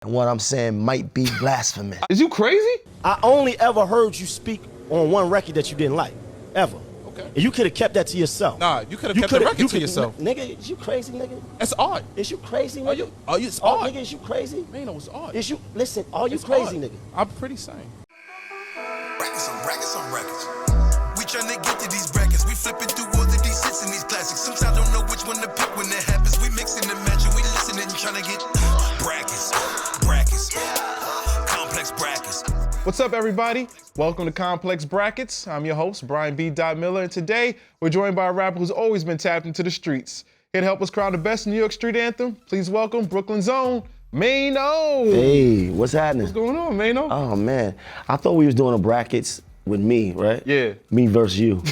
And what I'm saying might be blasphemous. Is you crazy? I only ever heard you speak on one record that you didn't like, ever. Okay. And you could have kept that to yourself. Nah, you could have kept the record to yourself. Nigga, is you crazy, nigga? That's odd. Is you crazy, nigga? It's odd. Nigga, is you crazy? Maino, it's odd. Is you, listen, are you It's crazy, odd. nigga? I'm pretty sane. Brackets on brackets on brackets. We tryna get to these brackets. We flipping through all of these hits and these classics. Sometimes don't know which one to pick when it happens. We mixing and matching. We listening and trying to get brackets. Complex brackets. What's up, everybody? Welcome to Complex Brackets. I'm your host, Brian B.Dot Miller, and today we're joined by a rapper who's always been tapped into the streets. Here to help us crown the best New York Street Anthem, please welcome Brooklyn's own Maino. Hey, what's happening? What's going on, Maino? Oh man, I thought we was doing a brackets with me, right? Yeah. Me versus you.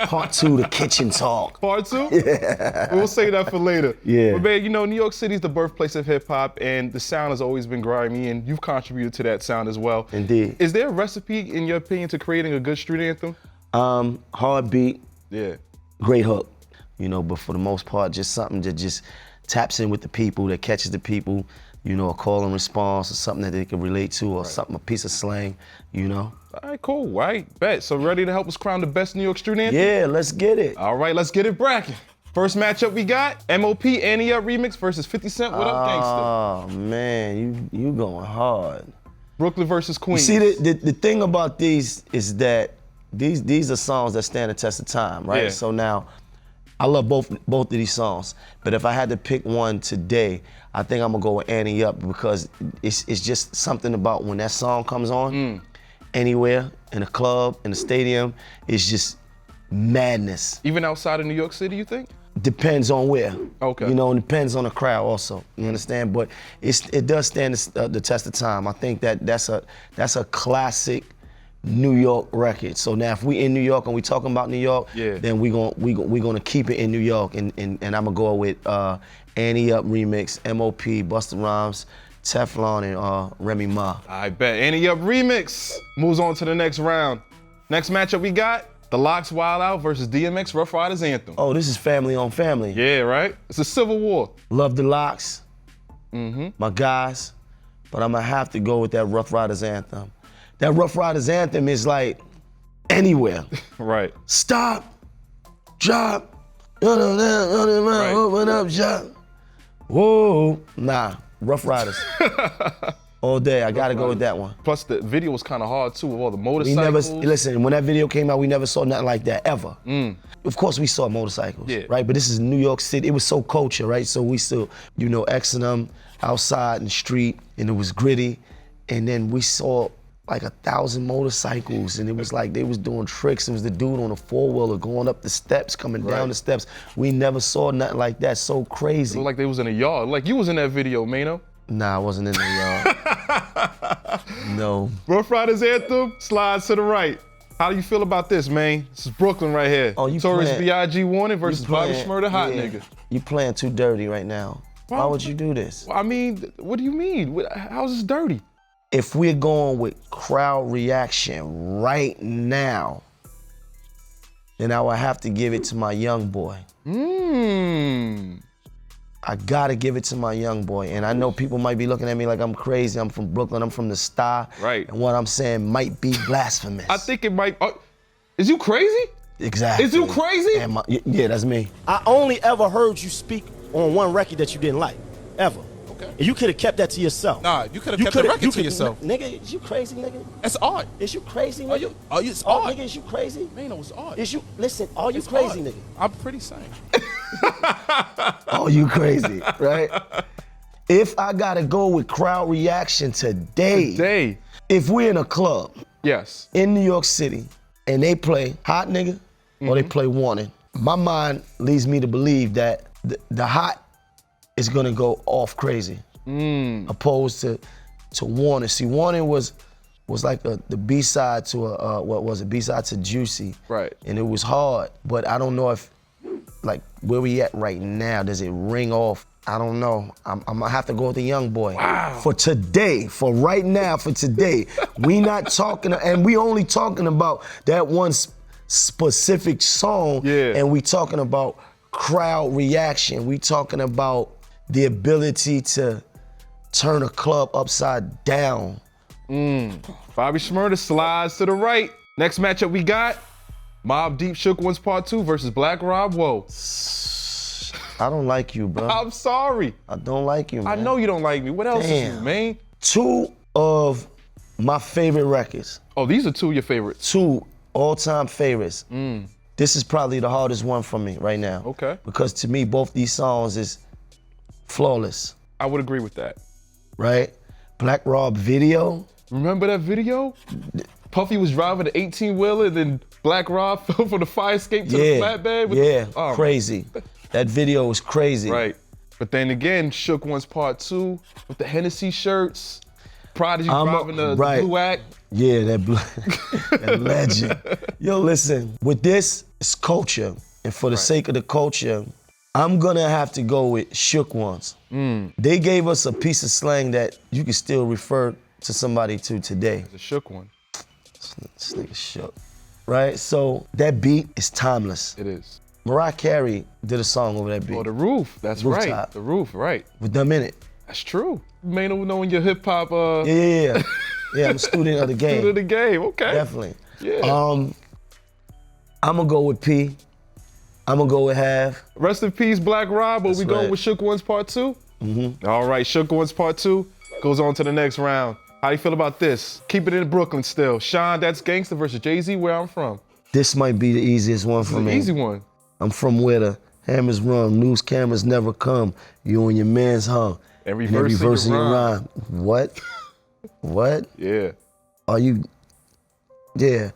Part 2, the kitchen talk. Part 2? Yeah. We'll save that for later. Yeah. But man, you know, New York City's the birthplace of hip hop, and the sound has always been grimy, and you've contributed to that sound as well. Indeed. Is there a recipe, in your opinion, to creating a good street anthem? Hard beat, Yeah. great hook, you know, but for the most part, just something that just taps in with the people, that catches the people, you know, a call and response or something that they can relate to or something, a piece of slang, you know. All right, cool, right, bet. So ready to help us crown the best New York street anthem? Yeah, let's get it. All right, let's get it bracking. First matchup we got, MOP Ante Up remix versus 50 Cent, What Up Gangsta? Oh man, you going hard. Brooklyn versus Queens. See, the thing about these is that these are songs that stand the test of time, right? Yeah. So now, I love both of these songs, but if I had to pick one today, I think I'm gonna go with Ante Up because it's just something about when that song comes on, anywhere, in a club, in a stadium, it's just madness. Even outside of New York City, you think? Depends on where. Okay. You know, and depends on the crowd also. You understand? But it does stand the test of time. I think that's a classic New York record. So now if we in New York and we talking about New York, then we gonna keep it in New York, and I'm gonna go with Ante Up remix, MOP, Busta Rhymes, Teflon, and Remy Ma. I bet. Ante Up remix moves on to the next round. Next matchup we got, The Lox Wild Out versus DMX Ruff Ryder's Anthem. Oh, this is family on family. Yeah, right? It's a civil war. Love the Lox, my guys, but I'm gonna have to go with that Ruff Ryder's Anthem. That Ruff Ryder's Anthem is like anywhere. Right. Stop, drop, open up, shop. Whoa, nah, Ruff Riders. All day, I gotta go with that one. Plus the video was kind of hard too, with all the We motorcycles. never, listen, when that video came out, we never saw nothing like that, ever. Of course we saw motorcycles, right? But this is New York City, it was so culture, right? So we still, you know, Xing them outside in the street, and it was gritty. And then we saw like 1,000 motorcycles, and it was like they was doing tricks. It was the dude on a four-wheeler going up the steps, coming down the steps. We never saw nothing like that, so crazy. It looked like they was in a yard. Like you was in that video, Maino. Nah, I wasn't in the yard. No. Ruff Ryder's Anthem slides to the right. How do you feel about this, man? This is Brooklyn right here. Oh, you Notorious playing- B.I.G. Warning versus Bobby Shmurda, Hot yeah. Nigga. You playing too dirty right now. Why would you do this? I mean, what do you mean? How's this dirty? If we're going with crowd reaction right now, then I would have to give it to my young boy. I gotta give it to my young boy. And I know people might be looking at me like I'm crazy. I'm from Brooklyn, I'm from the Star. Right. And what I'm saying might be blasphemous. I think it might. Is you crazy? Exactly. Is you crazy? And yeah, that's me. I only ever heard you speak on one record that you didn't like, ever. Okay. And you could have kept that to yourself. Nah, you could have kept the record to yourself. Nigga, is you crazy, nigga? That's odd. Is you crazy, nigga? It's odd. Nigga, is you crazy? Maino, it's odd. Is you, listen, are you It's crazy, odd. nigga? I'm pretty sane. Oh, you crazy, right? If I gotta go with crowd reaction today, if we're in a club Yes. in New York City and they play Hot Nigga or they play Warning, my mind leads me to believe that the Hot is gonna go off crazy, opposed to Warning. See, Warning was like the B-side to what was it? B-side to Juicy. Right. And it was hard, but I don't know if, like, where we at right now, does it ring off? I don't know. I'm gonna have to go with the young boy. Wow. For today, for right now, for today, we not talking, and we only talking about that one specific song, and we talking about crowd reaction. We talking about the ability to turn a club upside down. Bobby Shmurda slides to the right. Next matchup we got, Mobb Deep Shook Ones Part 2 versus Black Rob. Whoa. I don't like you, bro. I'm sorry. I don't like you, man. I know you don't like me. What else is you, man? 2 of my favorite records. Oh, these are 2 of your favorites. 2 all-time favorites. This is probably the hardest one for me right now. Okay. Because to me, both these songs is flawless, I would agree with that. right? Black Rob video. Remember that video? Puffy was driving the 18-wheeler and then Black Rob fell from the fire escape to the flatbed? Crazy. That video was crazy. Right. But then again, Shook Ones Part 2 with the Hennessy shirts, Prodigy driving the Blue Act. Yeah, that legend. Yo, listen, with this, it's culture. And for the sake of the culture, I'm gonna have to go with Shook Ones. They gave us a piece of slang that you can still refer to somebody to today. The Shook One. This nigga shook. Right? So that beat is timeless. It is. Mariah Carey did a song over that beat. Oh, The Roof. That's Rooftop. right. The Roof, right. With them in it. That's true. Maino knowing your hip hop. Yeah. Yeah, I'm a student of the game. Student of the game, okay. Definitely. Yeah. I'm gonna go with P. I'm gonna go with Half. Rest in peace, Black Rob, but we going right. with Shook Ones Part 2? All right, Shook Ones Part 2 goes on to the next round. How do you feel about this? Keep it in Brooklyn still. Sean, That's Gangsta versus Jay-Z, where I'm from. This might be the easiest one for me. Easy one. I'm from where the hammers run, news cameras never come. You and your man's hung. And reversing your rhyme. What? What? Yeah. Are you? Yeah.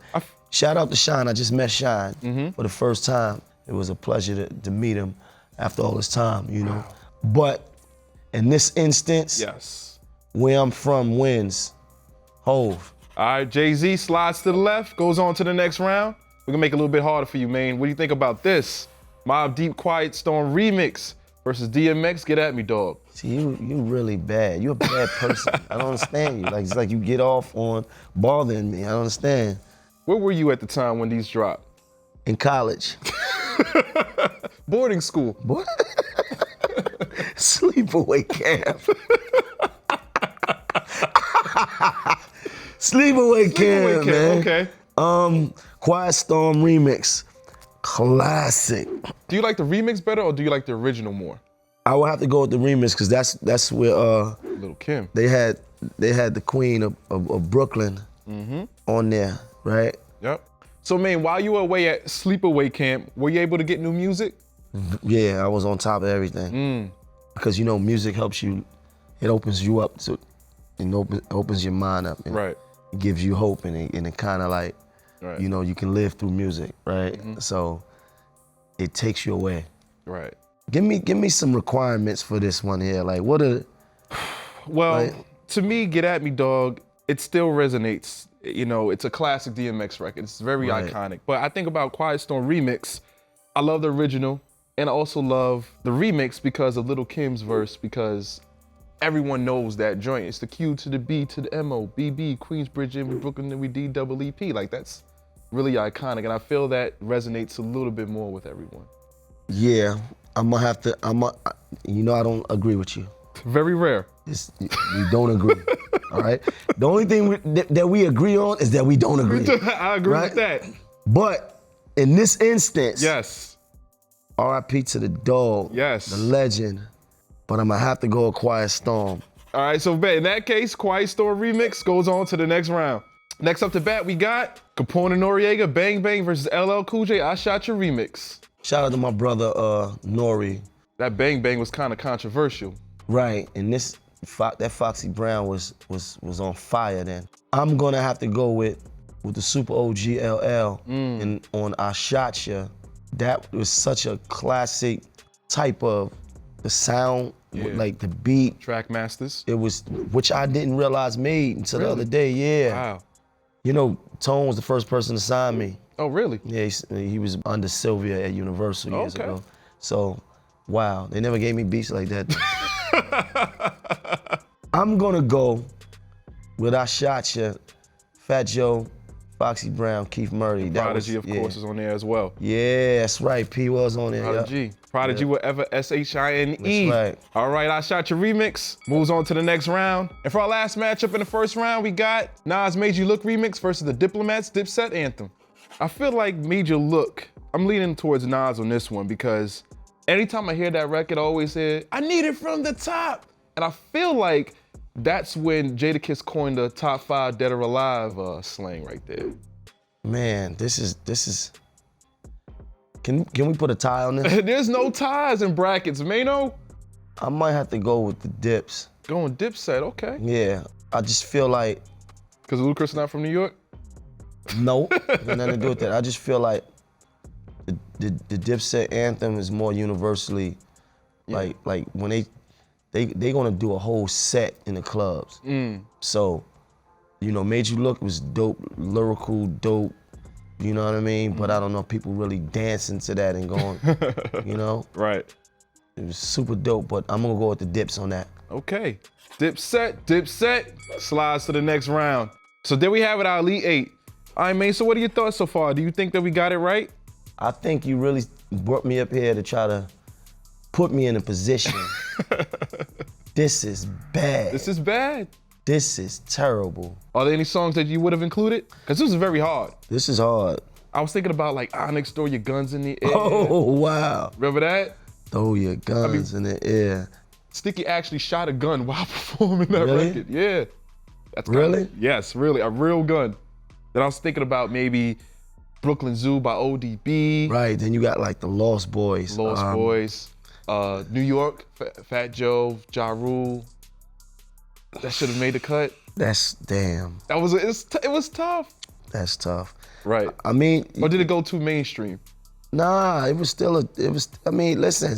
Shout out to Shine. I just met Shine for the first time. It was a pleasure to meet him after all this time, you know. But in this instance, Yes. where I'm from wins. Hove. All right, Jay-Z slides to the left, goes on to the next round. We're gonna make it a little bit harder for you, man. What do you think about this? Mobb Deep Quiet Storm remix versus DMX, Get At Me, dog. See, you really bad. You're a bad person. I don't understand you. Like, it's like you get off on bothering me. I don't understand. Where were you at the time when these dropped? In college. Boarding school. What? Sleepaway camp. Sleepaway camp, man. Okay. Quiet Storm remix. Classic. Do you like the remix better or do you like the original more? I would have to go with the remix because that's where Little Kim. they had the queen of Brooklyn on there, right? Yep. So, man, while you were away at Sleepaway Camp, were you able to get new music? Yeah, I was on top of everything. Because, you know, music helps you, it opens you up, and opens your mind up. And Right. It gives you hope, and it kind of like, Right. you know, you can live through music, right? So it takes you away. Right. Give me some requirements for this one here. Like, what are... Well, Right. to me, Get At Me, dog, it still resonates. You know, it's a classic DMX record. It's very Right. iconic. But I think about Quiet Storm remix. I love the original, and I also love the remix because of Little Kim's verse, because everyone knows that joint. It's the Q to the B to the M-O, BB, Queensbridge, and Brooklyn, then we D-double-E-P. Like, that's really iconic, and I feel that resonates a little bit more with everyone. Yeah, I'm gonna have to, you know I don't agree with you. Very rare. We don't agree, all right? The only thing that we agree on is that we don't agree. I agree Right? with that. But in this instance, Yes. R.I.P. to the dog, Yes. the legend, but I'm gonna have to go with Quiet Storm. All right, so in that case, Quiet Storm remix goes on to the next round. Next up to bat, we got Capone and Noriega, Bang Bang versus LL Cool J, I Shot Your remix. Shout out to my brother, Nori. That Bang Bang was kind of controversial. Right, and that Foxy Brown was on fire then. I'm gonna have to go with the Super OG LL and on I Shot Ya. That was such a classic type of the sound, with like the beat. Track Masters. It was, which I didn't realize made until the Really? other day, yeah. Wow. You know, Tone was the first person to sign me. Oh, really? Yeah, he was under Sylvia at Universal years Okay. ago. So, wow, they never gave me beats like that. I'm gonna go with I Shot Ya, Fat Joe, Foxy Brown, Keith Murray. Prodigy, of course, is on there as well. Yeah, that's right. P was on there. Prodigy. Prodigy whatever Shine. That's right. All right, I Shot Your remix moves on to the next round. And for our last matchup in the first round, we got Nas Made You Look remix versus the Diplomats Dipset Anthem. I feel like Made You Look, I'm leaning towards Nas on this one because anytime I hear that record, I always hear, I need it from the top. And I feel like that's when Jadakiss coined the top 5 dead or alive slang right there. Man, this is. Can we put a tie on this? There's no ties in brackets, Maino. I might have to go with the Dips. Going Dipset, okay. Yeah, I just feel like. Because Ludacris is not from New York? No, got nothing to do with that. I just feel like the Dipset anthem is more universally, like when they gonna do a whole set in the clubs. So, you know, Made You Look was dope, lyrical, dope. You know what I mean? But I don't know if people really dancing to that and going, you know? Right. It was super dope, but I'm gonna go with the Dips on that. Okay. Dipset slides to the next round. So there we have it, our Elite 8. All right, man, so what are your thoughts so far? Do you think that we got it right? I think you really brought me up here to try to put me in a position. This is bad. This is bad. This is terrible. Are there any songs that you would have included? Because this is very hard. This is hard. I was thinking about like Onyx, Throw Your Guns in the Air. Oh, wow. Remember that? Throw your guns in the air. Sticky actually shot a gun while performing that Really? record. Yeah. That's Really? Yes, really, a real gun. Then I was thinking about maybe Brooklyn Zoo by ODB. Right, then you got like the Lost Boys. Lost Boys. New York, Fat Joe, Ja Rule. That should have made the cut. That's, damn, It was tough. that's tough. Right. I mean, Or did it go too mainstream? nah, it was still I mean, listen,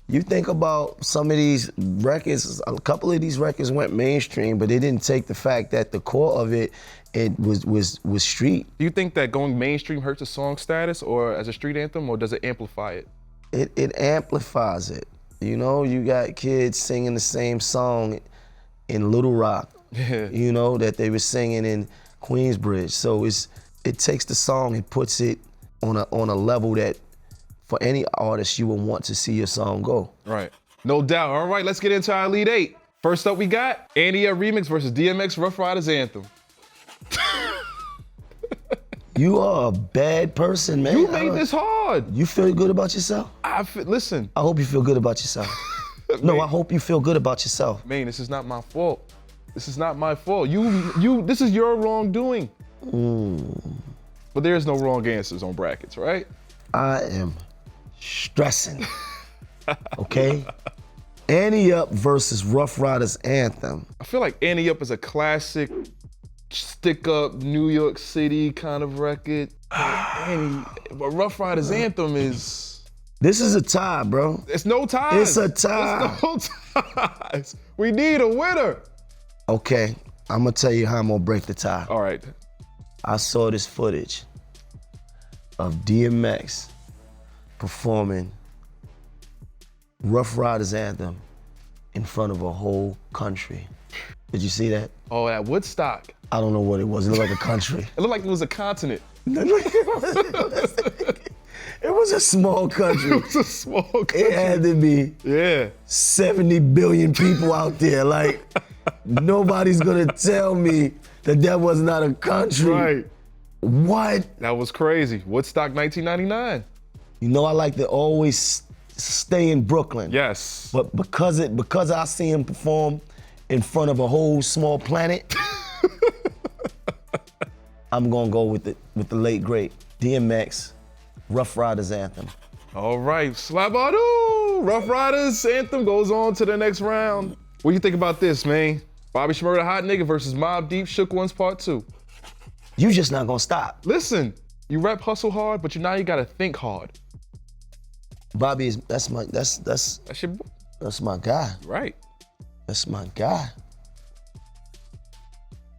you think about some of these records, a couple of these records went mainstream, but they didn't take the fact that the core of it was street. Do you think that going mainstream hurts a song status or as a street anthem, or does it amplify it? It amplifies it. You know, you got kids singing the same song in Little Rock, you know, that they were singing in Queensbridge. So it takes the song and puts it on a level that for any artist you would want to see your song go. Right. No doubt. All right, let's get into our Elite 8. First up, we got Ante Up remix versus DMX Ruff Ryders Anthem. You are a bad person, man. You made this hard. You feel good about yourself? Listen. I hope you feel good about yourself. No, I hope you feel good about yourself. Man, this is not my fault. This is not my fault. This is your wrongdoing. But there's no wrong answers on brackets, right? I am stressing, okay? Ante Up versus Ruff Ryders Anthem. I feel like Ante Up is a classic stick-up New York City kind of record. But Ruff Ryders Anthem is... This is a tie, bro. It's no ties. It's a tie. It's no ties. We need a winner. Okay, I'm gonna tell you how I'm gonna break the tie. All right. I saw this footage of DMX performing Ruff Ryders Anthem in front of a whole country. Did you see that? Oh, at Woodstock. I don't know what it was. It looked like a country. It looked like it was a continent. It was a small country. It was a small country. It had to be 70 billion people out there. Like, nobody's gonna tell me that was not a country. Right. What? That was crazy. Woodstock 1999. You know, I like to always stay in Brooklyn. Yes. But because I see him perform in front of a whole small planet, I'm gonna go with the late great DMX, Ruff Ryders Anthem. All right, Slabadoo! Ruff Ryders Anthem goes on to the next round. What do you think about this, man? Bobby Shmurda Hot Nigga versus Mobb Deep Shook Ones Part 2. You just not gonna stop. Listen, you rap hustle hard, but now you gotta think hard. Bobby that's my guy. Right. That's my guy.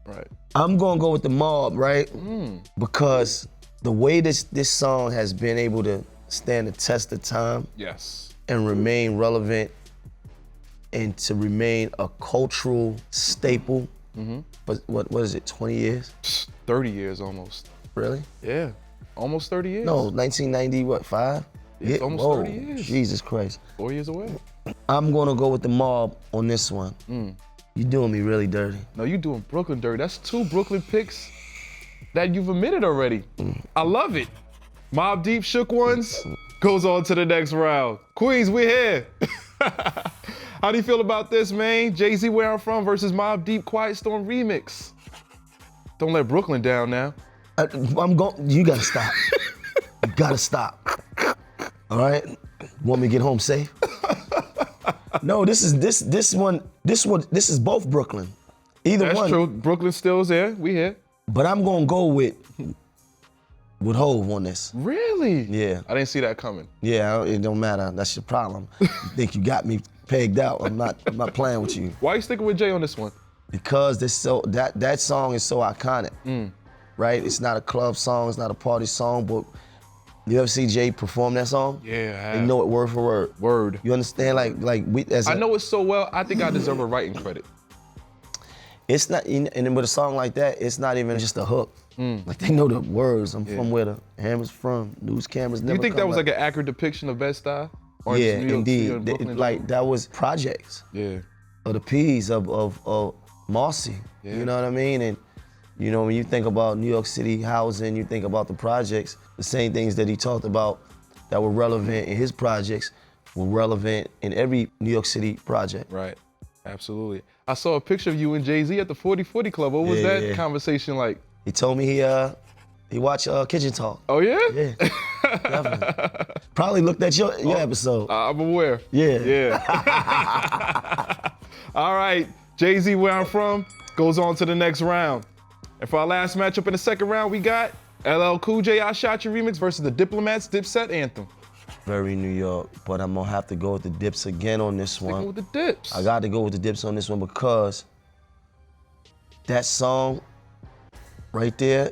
Right. I'm gonna go with the Mob, right? Because the way this song has been able to stand the test of time. Yes. And remain relevant and to remain a cultural staple. But what is it, 20 years? 30 years almost. Really? Yeah, almost 30 years. No, 1990, what, 5? It's almost 30 years. Jesus Christ. 4 years away. I'm gonna go with the mob on this one. You doing me really dirty. No, you doing Brooklyn dirty. That's 2 Brooklyn picks that you've admitted already. I love it. Mobb Deep, Shook Ones, goes on to the next round. Queens, we're here. How do you feel about this, man? Jay-Z, Where I'm From versus Mobb Deep, Quiet Storm remix. Don't let Brooklyn down now. You gotta stop. You gotta stop. All right? Want me to get home safe? No, this is both Brooklyn. Either That's one. true. Brooklyn still's there. We here. But I'm gonna go with Hov on this. Really? Yeah. I didn't see that coming. Yeah, it don't matter. That's your problem. You think you got me pegged out. I'm not playing with you. Why are you sticking with Jay on this one? Because that song is so iconic. Right? It's not a club song, it's not a party song, but you ever see Jay perform that song? Yeah, I have. They know it word for word. Word. You understand? I know it so well, I think I deserve a writing credit. It's not, and with a song like that, it's not even just a hook. Like they know the words. I'm from where the hammer's from. News cameras never. You think come that was back. like an accurate depiction of Bed-Stuy? Or Yeah, New York, indeed. Brooklyn? Like that was projects Yeah. of the P's of Marcy. Yeah. You know what I mean? And you know, when you think about New York City housing, you think about the projects, the same things that he talked about that were relevant in his projects were relevant in every New York City project. Right. Absolutely. I saw a picture of you and Jay-Z at the 40/40 Club. What was that conversation like? He told me he watched Kitchen Talk. Oh yeah? Yeah, definitely. Probably looked at your episode. I'm aware. Yeah. Yeah. All right, Jay-Z, Where I'm From, goes on to the next round. And for our last matchup in the second round, we got LL Cool J, I Shot You remix versus the Diplomats, Dipset Anthem. Very New York, but I'm gonna have to go with the Dips again on this one. Sticking with the Dips. I got to go with the Dips on this one because that song right there,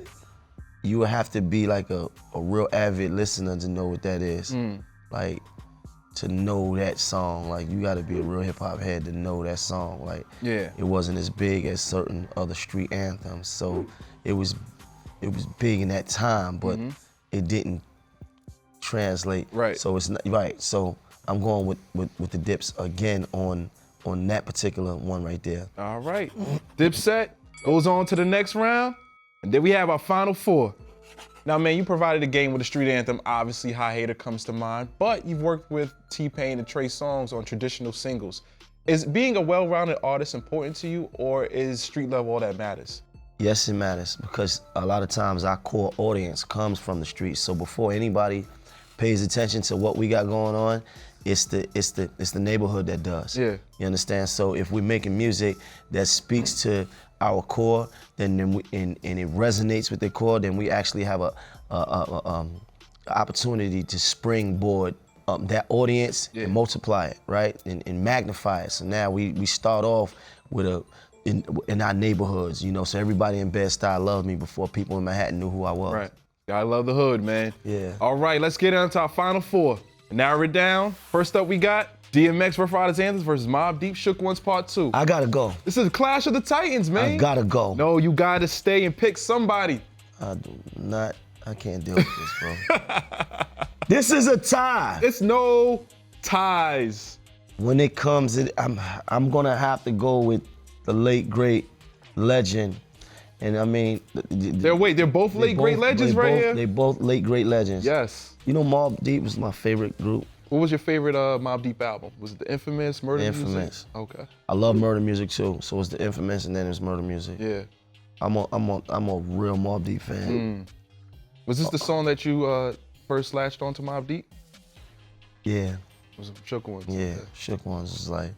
you would have to be like a real avid listener to know what that is. Like, to know that song, like you gotta be a real hip hop head to know that song. Like, Yeah. it wasn't as big as certain other street anthems, so it was big in that time, but it didn't translate. Right. So it's not right. So I'm going with the Dips again on that particular one right there. All right. Dipset goes on to the next round. And then we have our final 4. Now, man, you provided a game with a street anthem. Obviously, High Hater comes to mind, but you've worked with T-Pain and Trey Songz on traditional singles. Is being a well-rounded artist important to you, or is street level all that matters? Yes, it matters, because a lot of times our core audience comes from the streets. So before anybody pays attention to what we got going on, it's the neighborhood that does. Yeah. You understand? So if we're making music that speaks to our core, and it resonates with the core, then we actually have a opportunity to springboard that audience and multiply it, right? And magnify it. So now we start off with in our neighborhoods, you know, so everybody in Bed-Stuy loved me before people in Manhattan knew who I was. Right. Gotta love the hood, man. Yeah. All right, let's get into our final 4. Narrow it down. First up, we got DMX, Rough Riders Anthems versus Mobb Deep, Shook Ones Part 2. I gotta go. This is Clash of the Titans, man. I gotta go. No, you gotta stay and pick somebody. I can't deal with this, bro. This is a tie. It's no ties. When it comes, I'm gonna have to go with the late great legend, and I mean, They're both late great legends right here. They both late great legends. Yes. You know, Mobb Deep was my favorite group. What was your favorite Mobb Deep album? Was it the Infamous, Murder Music? Infamous. Okay. I love Murder Music too, so it's the Infamous and then it's Murder Music. Yeah. I'm a real Mobb Deep fan. Was this the song that you first latched onto Mobb Deep? Yeah. Was it Shook Ones? Yeah, Shook Ones was like,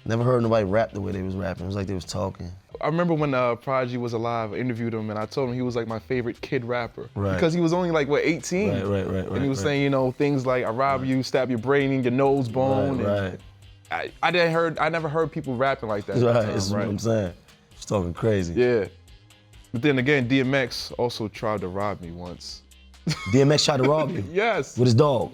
never heard nobody rap the way they was rapping. It was like they was talking. I remember when Prodigy was alive, I interviewed him and I told him he was like my favorite kid rapper. Right. Because he was only like, 18? Right. And he was saying, you know, things like, I rob you, stab your brain in your nose bone. Right. I never heard people rapping like that. Right, that's what I'm saying. Just talking crazy. Yeah. But then again, DMX also tried to rob me once. DMX tried to rob you? Yes. With his dog?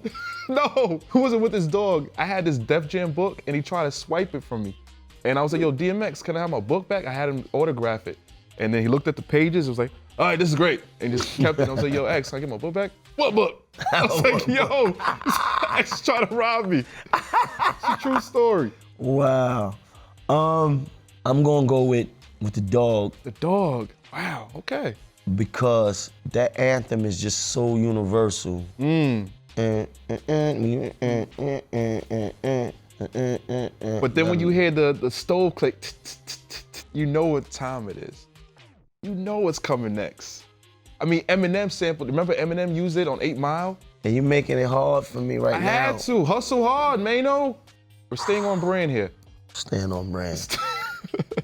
No, who was it with his dog? I had this Def Jam book and he tried to swipe it from me. And I was like, yo, DMX, can I have my book back? I had him autograph it. And then he looked at the pages and was like, all right, this is great. And just kept it. I was like, yo, X, can I get my book back? What book? I was like, yo. X trying to rob me. It's a true story. Wow. I'm gonna go with the dog. The dog. Wow. Okay. Because that anthem is just so universal. But then when you hear the stove click, you know what time it is. You know what's coming next. I mean, Eminem sampled. Remember Eminem used it on 8 Mile? And you're making it hard for me right now. I had to. Hustle hard, Maino. We're staying on brand here. Staying on brand.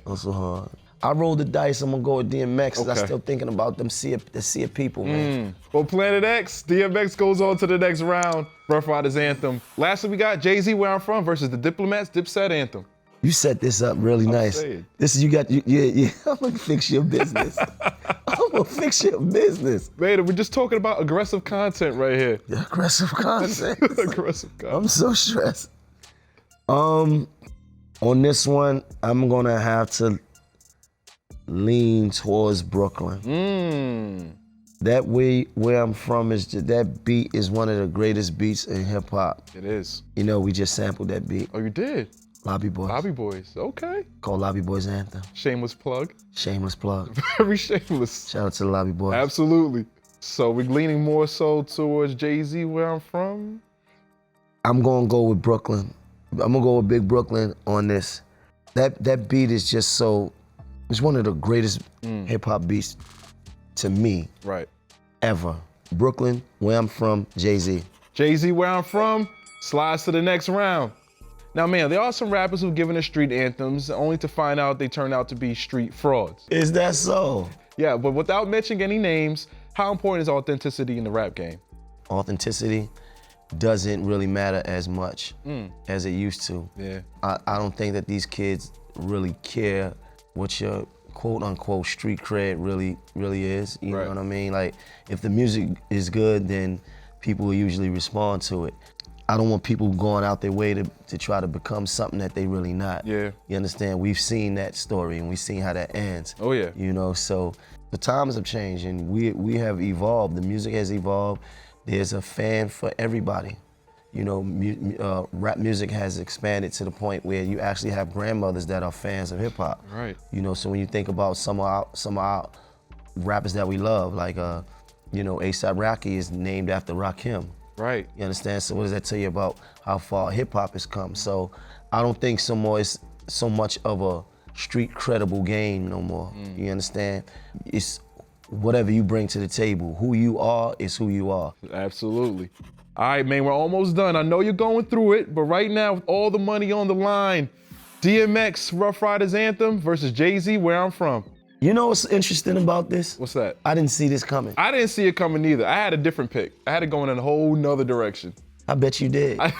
Hustle hard. I rolled the dice. I'm gonna go with DMX. Okay. I'm still thinking about the sea of people, man. Well, Planet X, DMX goes on to the next round. Ruff Ryder's anthem. Lastly, we got Jay-Z, Where I'm From, versus the Diplomats, Dipset anthem. You set this up really nice. saying. This is yeah. I'm gonna fix your business. I'm gonna fix your business. Vader, we're just talking about aggressive content right here. The aggressive content. Aggressive content. I'm so stressed. On this one, I'm gonna have to lean towards Brooklyn. That way, where I'm from is that beat is one of the greatest beats in hip hop. It is. You know, we just sampled that beat. Oh, you did? Lobby Boys. Lobby Boys. Okay. Called Lobby Boys Anthem. Shameless plug. Shameless plug. Very shameless. Shout out to the Lobby Boys. Absolutely. So we're leaning more so towards Jay-Z, Where I'm From? I'm gonna go with Brooklyn. I'm gonna go with Big Brooklyn on this. That beat is just so, it's one of the greatest hip hop beats to me. Right. Ever. Brooklyn, Where I'm From, Jay-Z. Jay-Z, Where I'm From, slides to the next round. Now, man, there are some rappers who've given us street anthems only to find out they turn out to be street frauds. Is that so? Yeah, but without mentioning any names, how important is authenticity in the rap game? Authenticity doesn't really matter as much as it used to. Yeah. I don't think that these kids really care what your quote unquote street cred really is. You know what I mean? Like, if the music is good, then people will usually respond to it. I don't want people going out their way to try to become something that they really not. Yeah. You understand? We've seen that story and we've seen how that ends. Oh yeah. You know, so the times have changed and we have evolved. The music has evolved. There's a fan for everybody. You know, rap music has expanded to the point where you actually have grandmothers that are fans of hip hop. Right. You know, so when you think about some of our rappers that we love, like you know, A$AP Rocky is named after Rakim. Right. You understand? So what does that tell you about how far hip hop has come? So I don't think it's so much of a street credible game no more. You understand? It's whatever you bring to the table. Who you are is who you are. Absolutely. All right, man, we're almost done. I know you're going through it, but right now, with all the money on the line, DMX, Ruff Ryder's anthem versus Jay-Z, Where I'm From. You know what's interesting about this? What's that? I didn't see this coming. I didn't see it coming either. I had a different pick. I had it going in a whole nother direction. I bet you did. I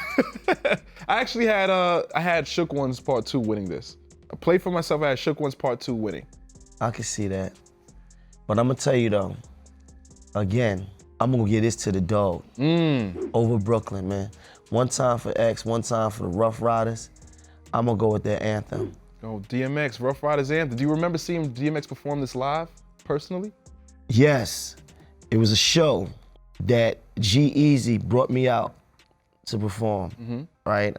actually had I had Shook Ones Part 2 winning this. I played for myself. I had Shook Ones Part 2 winning. I can see that. But I'm gonna tell you though, again, I'm gonna give this to the dog over Brooklyn, man. One time for X, one time for the Ruff Ryders. I'm gonna go with their anthem. Oh, DMX, Ruff Ryder's anthem. Do you remember seeing DMX perform this live, personally? Yes, it was a show that G-Eazy brought me out to perform, right?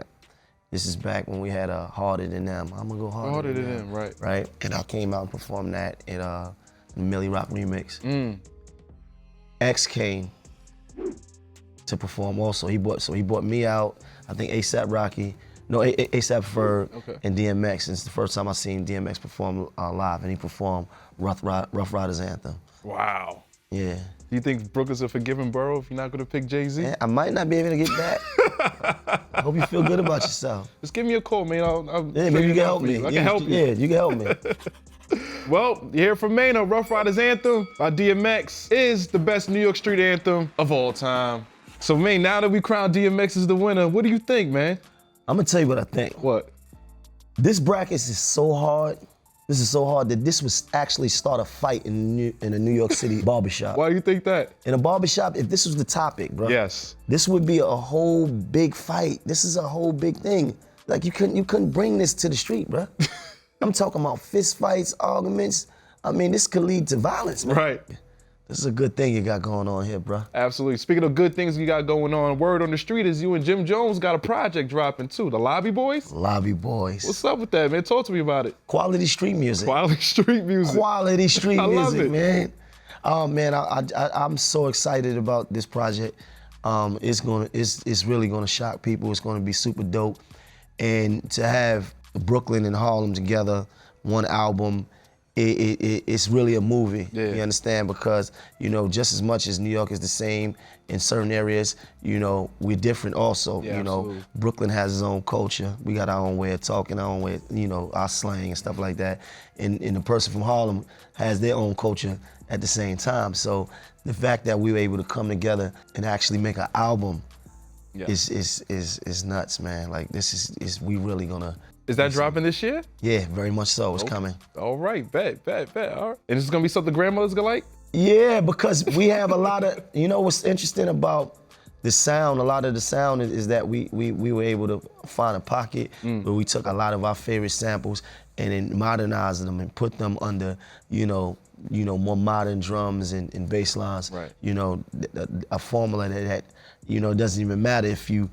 This is back when we had a Harder Than Them. I'm gonna go harder than them, right. Right, and I came out and performed that at the Millie Rock remix. X came to perform also. He brought me out, I think A$AP Rocky, no, A$AP Ferg and DMX. And it's the first time I seen DMX perform live, and he performed Ruff Ryder's anthem. Wow. Yeah. Do you think Brooklyn's a forgiving borough if you're not gonna pick Jay-Z? Yeah, I might not be able to get that. I hope you feel good about yourself. Just give me a call, man. Yeah, maybe you can help me. I can help you. Yeah, you can help me. Well, you hear from Maino. Ruff Ryder's anthem by DMX is the best New York street anthem of all time. So, man, now that we crowned DMX as the winner, what do you think, man? I'm gonna tell you what I think. What? This bracket is so hard. This is so hard that this would actually start a fight in a New York City barbershop. Why do you think that? In a barbershop, if this was the topic, bro. Yes. This would be a whole big fight. This is a whole big thing. Like you couldn't bring this to the street, bro. I'm talking about fist fights, arguments. I mean, this could lead to violence, man. Right. This is a good thing you got going on here, bro. Absolutely. Speaking of good things you got going on, word on the street is you and Jim Jones got a project dropping too. The Lobby Boys? Lobby Boys. What's up with that, man? Talk to me about it. Quality street music. Quality street music. Quality street I love music, it. man. Oh man, I'm so excited about this project. It's really gonna shock people. It's gonna be super dope. And to have Brooklyn and Harlem together, one album, it's really a movie. Yeah. You understand? Because, you know, just as much as New York is the same in certain areas, you know, we're different also. Yeah, you know, absolutely. Brooklyn has its own culture. We got our own way of talking, our own way, you know, our slang and stuff like that. And the person from Harlem has their own culture at the same time. So the fact that we were able to come together and actually make an album is nuts, man. Like this is we really gonna. Is that dropping this year? Yeah, very much so. It's coming. All right, bet. All right. And it's gonna be something grandmothers gonna like? Yeah, because we have a lot of, you know what's interesting about the sound, a lot of the sound is that we were able to find a pocket where we took a lot of our favorite samples and then modernized them and put them under, you know, more modern drums and bass lines. Right. You know, a formula that you know, it doesn't even matter if you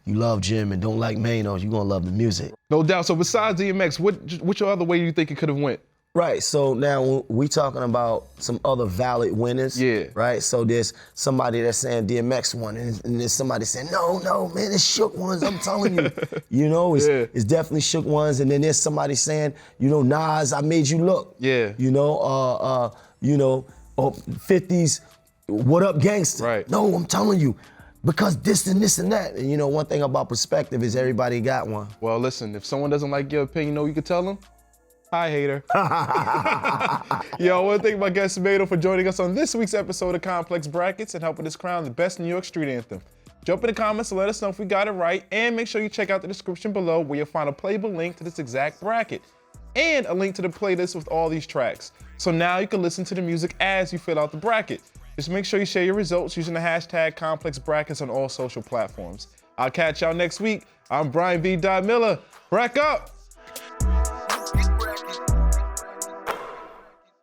love Jim and don't like Maino, you're gonna love the music. No doubt. So besides DMX, which other way do you think it could have went? Right, so now we talking about some other valid winners. Yeah. Right, so there's somebody that's saying DMX won, and there's somebody saying, no, man, it's Shook Ones, I'm telling you. You know, it's definitely Shook Ones, and then there's somebody saying, you know, Nas, I Made You Look. Yeah. You know, 50s, What Up Gangsta. Right. No, I'm telling you, because this and this and that. And you know, one thing about perspective is everybody got one. Well, listen, if someone doesn't like your opinion, you know what you could tell them? Hi, hater. Yo, I want to thank my guest Maino for joining us on this week's episode of Complex Brackets and helping us crown the best New York street anthem. Jump in the comments and let us know if we got it right, and make sure you check out the description below where you'll find a playable link to this exact bracket and a link to the playlist with all these tracks. So now you can listen to the music as you fill out the bracket. Just make sure you share your results using the hashtag Complex Brackets on all social platforms. I'll catch y'all next week. I'm Brian B.Dot Miller. Brack up!